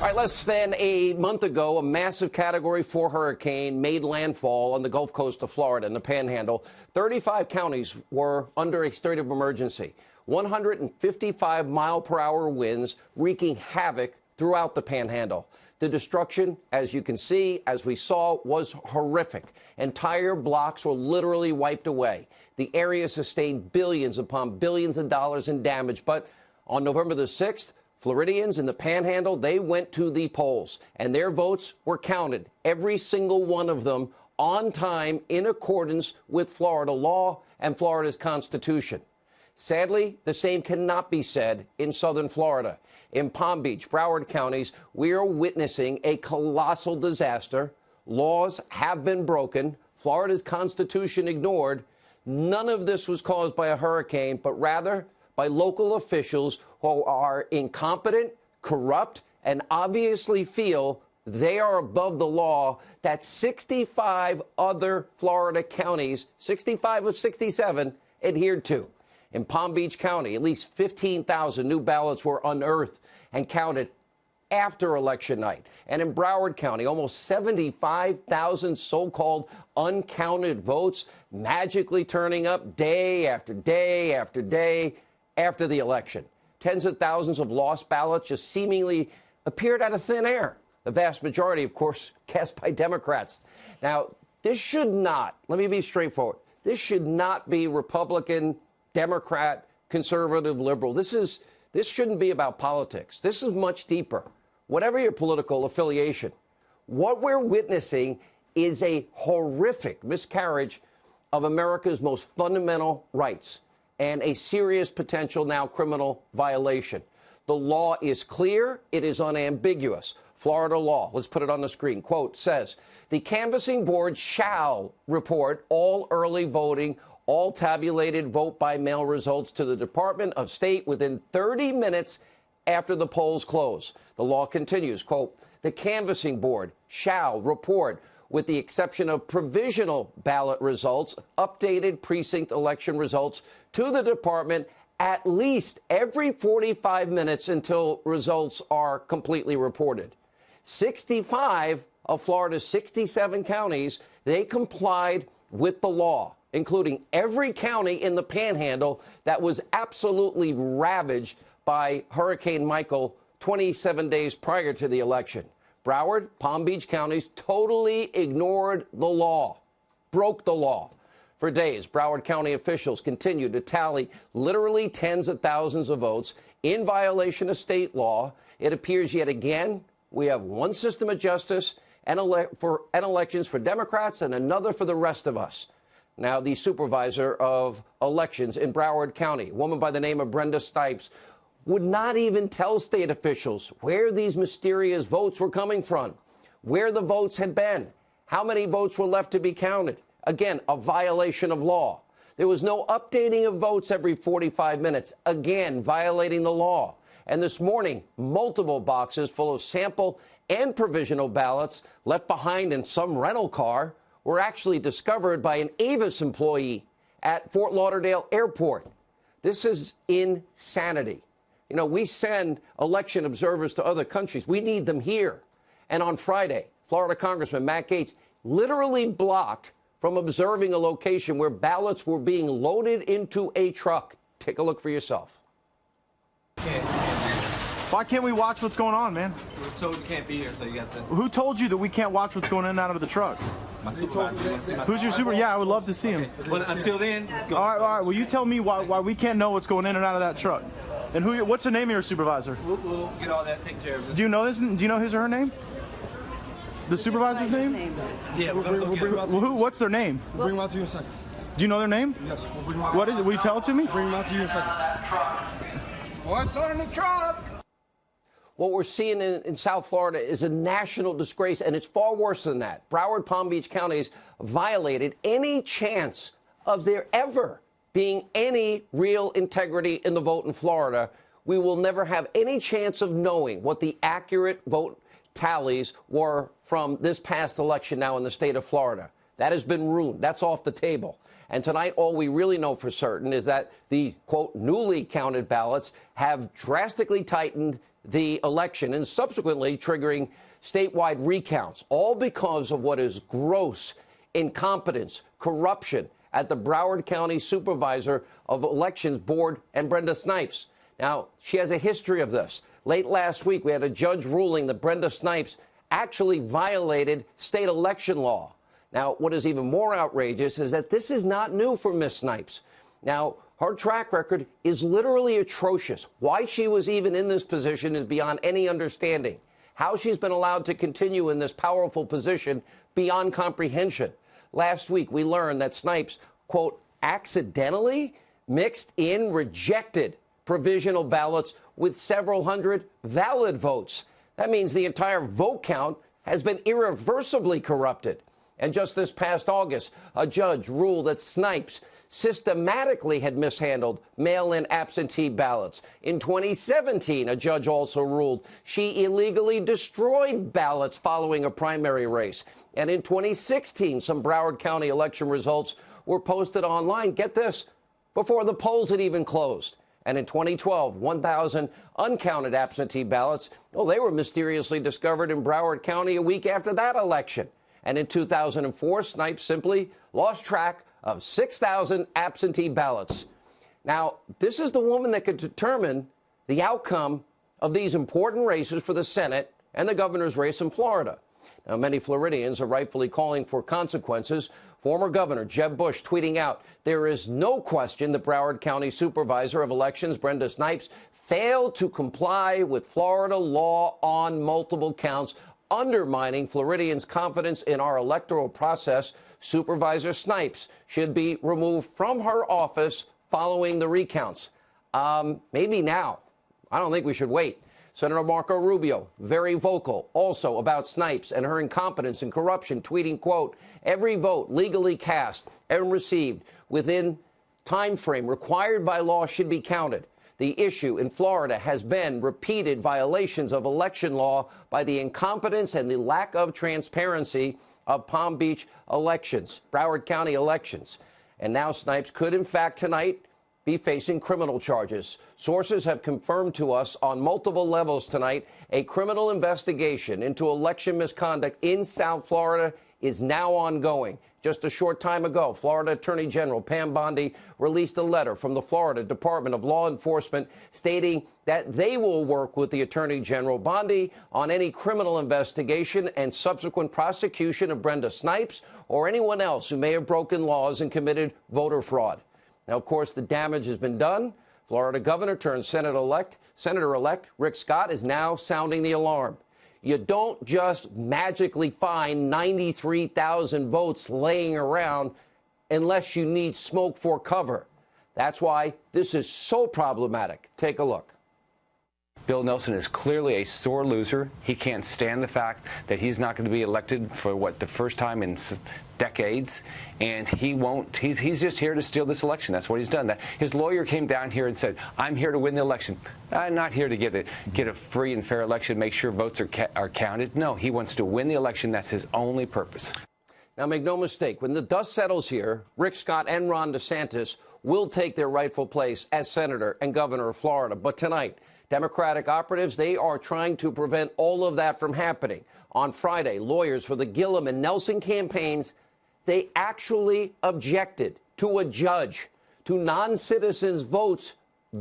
All right, less than a month ago, a massive Category 4 hurricane made landfall on the Gulf Coast of Florida in the Panhandle. 35 counties were under a state of emergency. 155-mile-per-hour winds wreaking havoc throughout the Panhandle. The destruction, as you can see, as we saw, was horrific. Entire blocks were literally wiped away. The area sustained billions upon billions of dollars in damage. But on November the 6th, Floridians in the Panhandle, they went to the polls, and their votes were counted, every single one of them, on time in accordance with Florida law and Florida's Constitution. Sadly, the same cannot be said in southern Florida. In Palm Beach, Broward counties, we are witnessing a colossal disaster. Laws have been broken, Florida's Constitution ignored. None of this was caused by a hurricane, but rather by local officials who are incompetent, corrupt, and obviously feel they are above the law that 65 other Florida counties, 65 of 67, adhered to. In Palm Beach County, at least 15,000 new ballots were unearthed and counted after election night. And in Broward County, almost 75,000 so-called uncounted votes magically turning up day after day after day after the election. Tens of thousands of lost ballots just seemingly appeared out of thin air. The vast majority, of course, cast by Democrats. Now, this should not, let me be straightforward, this should not be Republican, Democrat, conservative, liberal. This shouldn't be about politics. This is much deeper. Whatever your political affiliation, what we're witnessing is a horrific miscarriage of America's most fundamental rights and a serious potential now criminal violation. The law is clear. It is unambiguous. Florida law, let's put it on the screen, quote, says, the canvassing board shall report all early voting, all tabulated vote by mail results to the Department of State within 30 minutes after the polls close. The law continues, quote, the canvassing board shall report, with the exception of provisional ballot results, updated precinct election results to the department at least every 45 minutes until results are completely reported. 65 of Florida's 67 counties, they complied with the law, including every county in the Panhandle that was absolutely ravaged by Hurricane Michael 27 days prior to the election. Broward, Palm Beach counties totally ignored the law, broke the law. For days, Broward County officials continued to tally literally tens of thousands of votes in violation of state law. It appears yet again we have one system of justice and elections for Democrats and another for the rest of us. Now, the supervisor of elections in Broward County, a woman by the name of Brenda Stipes, would not even tell state officials where these mysterious votes were coming from, where the votes had been, how many votes were left to be counted. Again, a violation of law. There was no updating of votes every 45 minutes, again, violating the law. And this morning, multiple boxes full of sample and provisional ballots left behind in some rental car were actually discovered by an Avis employee at Fort Lauderdale Airport. This is insanity. You know, we send election observers to other countries. We need them here. And on Friday, Florida Congressman Matt Gaetz literally blocked from observing a location where ballots were being loaded into a truck. Take a look for yourself. Why can't we watch what's going on, man? We were told you can't be here, so you got to... Who told you that we can't watch what's going in and out of the truck? My supervisor. Who's your supervisor? Yeah, I would love to see him. But until then, let's go. All right. Well, you tell me why we can't know what's going in and out of that truck. And what's the name of your supervisor? We'll get all that taken care of. Do you know this? Do you know his or her name? The supervisor's name? Yeah, we'll bring well, what's their name? We'll bring them out to you in a second. Do you know their name? Yes, we'll bring them out. What is it? Will you tell it to me? Bring them out to you in a second. What's on the truck? What we're seeing in South Florida is a national disgrace, and it's far worse than that. Broward, Palm Beach counties violated any chance of there ever being any real integrity in the vote in Florida. We will never have any chance of knowing what the accurate vote tallies were from this past election now in the state of Florida. That has been ruined. That's off the table. And tonight, all we really know for certain is that the, quote, newly counted ballots have drastically tightened the election and subsequently triggering statewide recounts, all because of what is gross incompetence, corruption at the Broward County Supervisor of Elections Board and Brenda Snipes. Now, she has a history of this. Late last week, we had a judge ruling that Brenda Snipes actually violated state election law. Now, what is even more outrageous is that this is not new for Miss Snipes. Now, her track record is literally atrocious. Why she was even in this position is beyond any understanding. How she's been allowed to continue in this powerful position, beyond comprehension. Last week, we learned that Snipes, quote, accidentally mixed in rejected provisional ballots with several hundred valid votes. That means the entire vote count has been irreversibly corrupted. And just this past August, a judge ruled that Snipes systematically had mishandled mail-in absentee ballots. In 2017, a judge also ruled she illegally destroyed ballots following a primary race. And in 2016, some Broward County election results were posted online, get this, before the polls had even closed. And in 2012, 1,000 uncounted absentee ballots, well, they were mysteriously discovered in Broward County a week after that election. And in 2004, Snipes simply lost track of 6,000 absentee ballots. Now, this is the woman that could determine the outcome of these important races for the Senate and the governor's race in Florida. Now, many Floridians are rightfully calling for consequences. Former Governor Jeb Bush tweeting out, there is no question the Broward County Supervisor of Elections, Brenda Snipes, failed to comply with Florida law on multiple counts, undermining Floridians' confidence in our electoral process. Supervisor Snipes should be removed from her office following the recounts. Maybe now. I don't think we should wait. Senator Marco Rubio, very vocal, also about Snipes and her incompetence and corruption, tweeting, quote, every vote legally cast and received within time frame required by law should be counted. The issue in Florida has been repeated violations of election law by the incompetence and the lack of transparency of Palm Beach elections, Broward County elections. And now Snipes could, in fact, tonight be facing criminal charges. Sources have confirmed to us on multiple levels tonight a criminal investigation into election misconduct in South Florida is now ongoing. Just a short time ago, Florida Attorney General Pam Bondi released a letter from the Florida Department of Law Enforcement stating that they will work with the Attorney General Bondi on any criminal investigation and subsequent prosecution of Brenda Snipes or anyone else who may have broken laws and committed voter fraud. Now, of course, the damage has been done. Florida Governor turned Senator-elect Rick Scott is now sounding the alarm. You don't just magically find 93,000 votes laying around unless you need smoke for cover. That's why this is so problematic. Take a look. Bill Nelson is clearly a sore loser. He can't stand the fact that he's not going to be elected for, the first time in decades, and he won't. He's just here to steal this election. That's what he's done. His lawyer came down here and said, I'm here to win the election. I'm not here to get a free and fair election, make sure votes are counted. No, he wants to win the election. That's his only purpose. Now, make no mistake, when the dust settles here, Rick Scott and Ron DeSantis will take their rightful place as senator and governor of Florida. But tonight, Democratic operatives, they are trying to prevent all of that from happening. On Friday, lawyers for the Gillum and Nelson campaigns, they actually objected to a judge to non-citizens' votes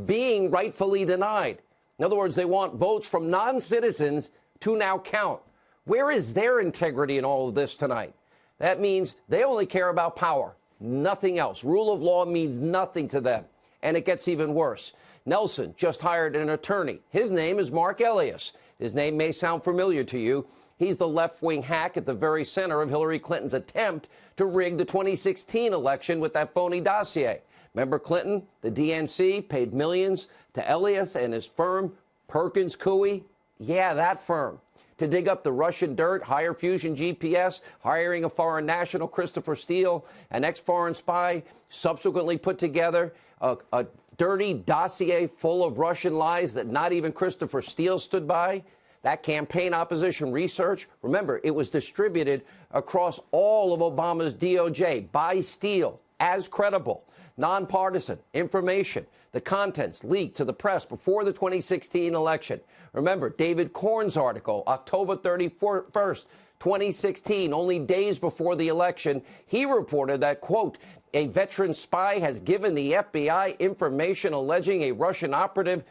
being rightfully denied. In other words, they want votes from non-citizens to now count. Where is their integrity in all of this tonight? That means they only care about power, nothing else. Rule of law means nothing to them. And it gets even worse. Nelson just hired an attorney. His name is Mark Elias. His name may sound familiar to you. He's the left-wing hack at the very center of Hillary Clinton's attempt to rig the 2016 election with that phony dossier. Remember Clinton? The DNC paid millions to Elias and his firm, Perkins Coie. Yeah, that firm. To dig up the Russian dirt, hire Fusion GPS, hiring a foreign national, Christopher Steele, an ex-foreign spy, subsequently put together a dirty dossier full of Russian lies that not even Christopher Steele stood by. That campaign opposition research, remember, it was distributed across all of Obama's DOJ by Steele as credible, nonpartisan information, the contents leaked to the press before the 2016 election. Remember, David Corn's article, October 31st, 2016, only days before the election, he reported that, quote, a veteran spy has given the FBI information alleging a Russian operative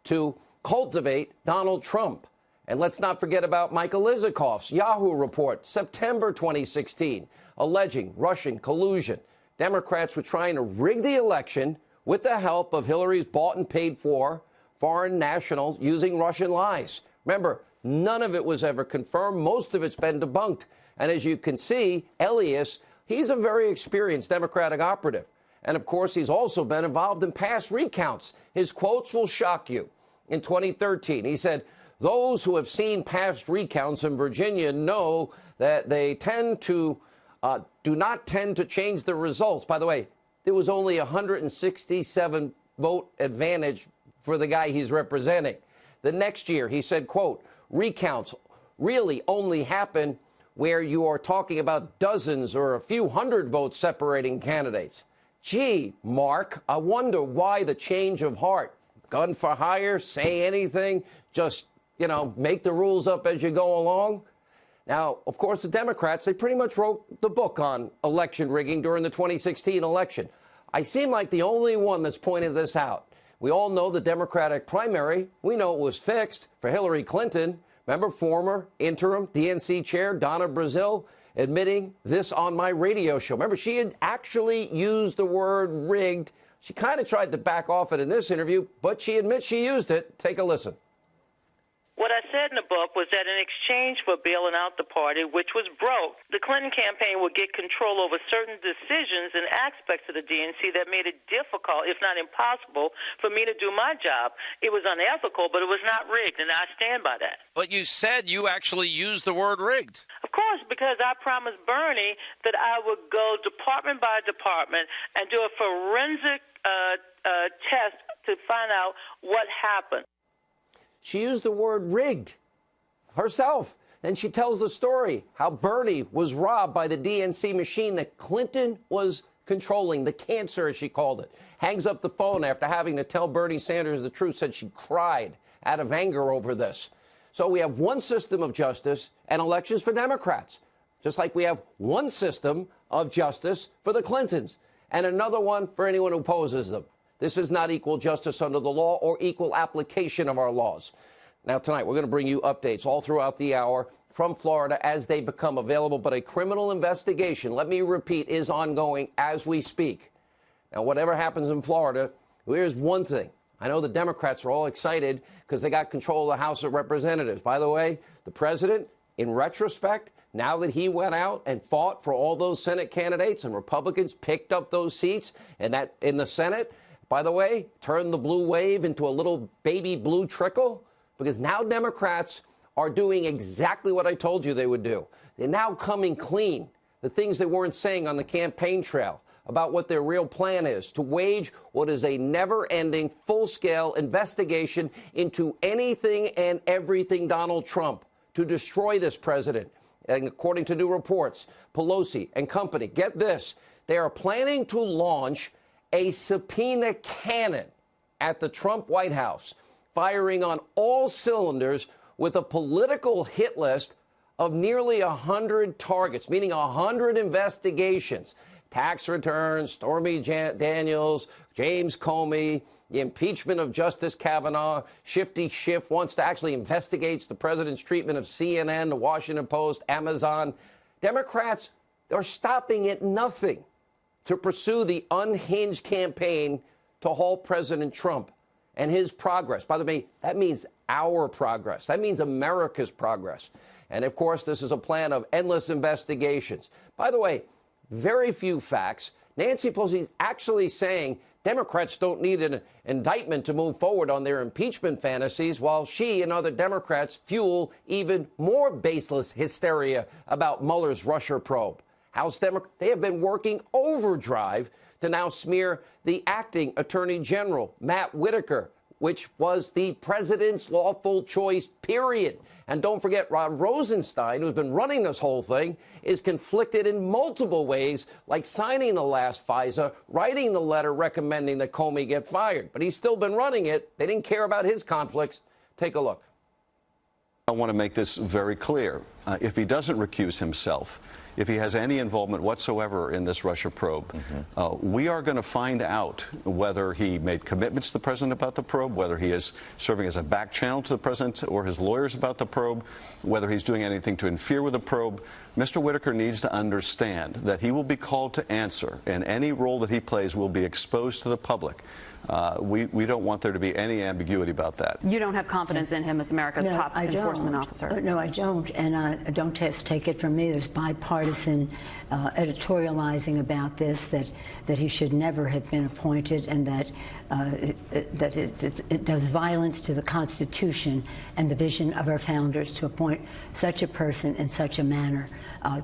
to cultivate Donald Trump. And let's not forget about Michael Isikoff's Yahoo report, September 2016, alleging Russian collusion. Democrats were trying to rig the election with the help of Hillary's bought and paid for foreign nationals using Russian lies. Remember, none of it was ever confirmed. Most of it's been debunked. And as you can see, Elias, he's a very experienced Democratic operative. And of course, he's also been involved in past recounts. His quotes will shock you. In 2013, he said, those who have seen past recounts in Virginia know that they do not tend to change the results. By the way, there was only 167 vote advantage for the guy he's representing. The next year, he said, quote, recounts really only happen where you are talking about dozens or a few hundred votes separating candidates. Gee, Mark, I wonder why the change of heart. Gun for hire, say anything, just, make the rules up as you go along. Now, of course, the Democrats, they pretty much wrote the book on election rigging during the 2016 election. I seem like the only one that's pointed this out. We all know the Democratic primary. We know it was fixed for Hillary Clinton. Remember former interim DNC chair Donna Brazile admitting this on my radio show. Remember, she had actually used the word rigged. She kind of tried to back off it in this interview, but she admits she used it. Take a listen. What I said in the book was that in exchange for bailing out the party, which was broke, the Clinton campaign would get control over certain decisions and aspects of the DNC that made it difficult, if not impossible, for me to do my job. It was unethical, but it was not rigged, and I stand by that. But you said you actually used the word rigged. Of course, because I promised Bernie that I would go department by department and do a forensic test to find out what happened. She used the word rigged herself. And she tells the story how Bernie was robbed by the DNC machine that Clinton was controlling, the cancer, as she called it. Hangs up the phone after having to tell Bernie Sanders the truth, said she cried out of anger over this. So we have one system of justice and elections for Democrats, just like we have one system of justice for the Clintons and another one for anyone who opposes them. This is not equal justice under the law or equal application of our laws. Now, tonight, we're going to bring you updates all throughout the hour from Florida as they become available. But a criminal investigation, let me repeat, is ongoing as we speak. Now, whatever happens in Florida, here's one thing. I know the Democrats are all excited because they got control of the House of Representatives. By the way, the president, in retrospect, now that he went out and fought for all those Senate candidates and Republicans picked up those seats and that in the Senate, by the way, turned the blue wave into a little baby blue trickle, because now Democrats are doing exactly what I told you they would do. They're now coming clean, the things they weren't saying on the campaign trail about what their real plan is, to wage what is a never-ending, full-scale investigation into anything and everything Donald Trump, to destroy this president. And according to new reports, Pelosi and company, get this, they are planning to launch a subpoena cannon at the Trump White House, firing on all cylinders with a political hit list of nearly 100 targets, meaning 100 investigations. Tax returns, Stormy Daniels, James Comey, the impeachment of Justice Kavanaugh, Shifty Schiff wants to actually investigate the president's treatment of CNN, the Washington Post, Amazon. Democrats are stopping at nothing to pursue the unhinged campaign to halt President Trump and his progress. By the way, that means our progress. That means America's progress. And, of course, this is a plan of endless investigations. By the way, very few facts. Nancy Pelosi is actually saying Democrats don't need an indictment to move forward on their impeachment fantasies, while she and other Democrats fuel even more baseless hysteria about Mueller's Russia probe. House Democrats, they have been working overdrive to now smear the acting Attorney General, Matt Whitaker, which was the president's lawful choice, period. And don't forget, Rod Rosenstein, who's been running this whole thing, is conflicted in multiple ways, like signing the last FISA, writing the letter recommending that Comey get fired. But he's still been running it. They didn't care about his conflicts. Take a look. I want to make this very clear. If he doesn't recuse himself, if he has any involvement whatsoever in this Russia probe, we are going to find out whether he made commitments to the president about the probe, whether he is serving as a back channel to the president or his lawyers about the probe, whether he's doing anything to interfere with the probe. Mr. Whitaker needs to understand that he will be called to answer, and any role that he plays will be exposed to the public. We don't want there to be any ambiguity about that. You don't have confidence in him as America's top enforcement officer? No, I don't. And don't just take it from me. There's bipartisan editorializing about this, that he should never have been appointed, and that it does violence to the Constitution and the vision of our founders to appoint such a person in such a manner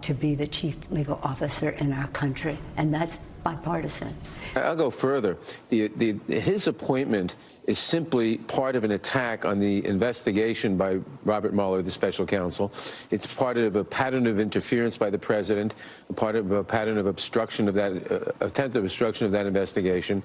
to be the chief legal officer in our country. And that's bipartisan. I'll go further. His appointment is simply part of an attack on the investigation by Robert Mueller, the special counsel. It's part of a pattern of interference by the president, part of a pattern of obstruction of that, attempted obstruction of that investigation.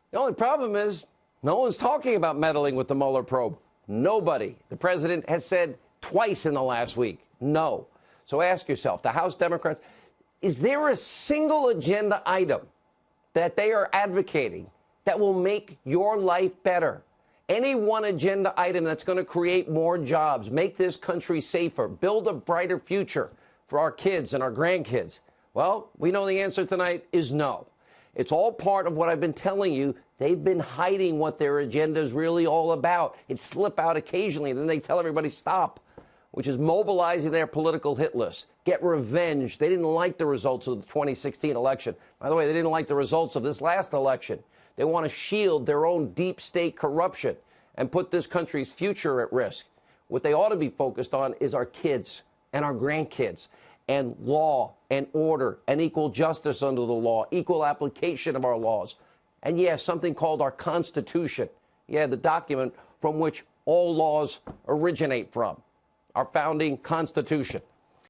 The only problem is no one's talking about meddling with the Mueller probe. Nobody. The president has said twice in the last week, no. So ask yourself, the House Democrats, is there a single agenda item that they are advocating that will make your life better? Any one agenda item that's going to create more jobs, make this country safer, build a brighter future for our kids and our grandkids? Well, we know the answer tonight is no. It's all part of what I've been telling you. They've been hiding what their agenda is really all about. It slip out occasionally, then they tell everybody stop, which is mobilizing their political hit list. Get revenge. They didn't like the results of the 2016 election. By the way, they didn't like the results of this last election. They want to shield their own deep state corruption and put this country's future at risk. What they ought to be focused on is our kids and our grandkids, and law and order and equal justice under the law, equal application of our laws. And yes, something called our Constitution. Yeah, the document from which all laws originate from. Our founding Constitution.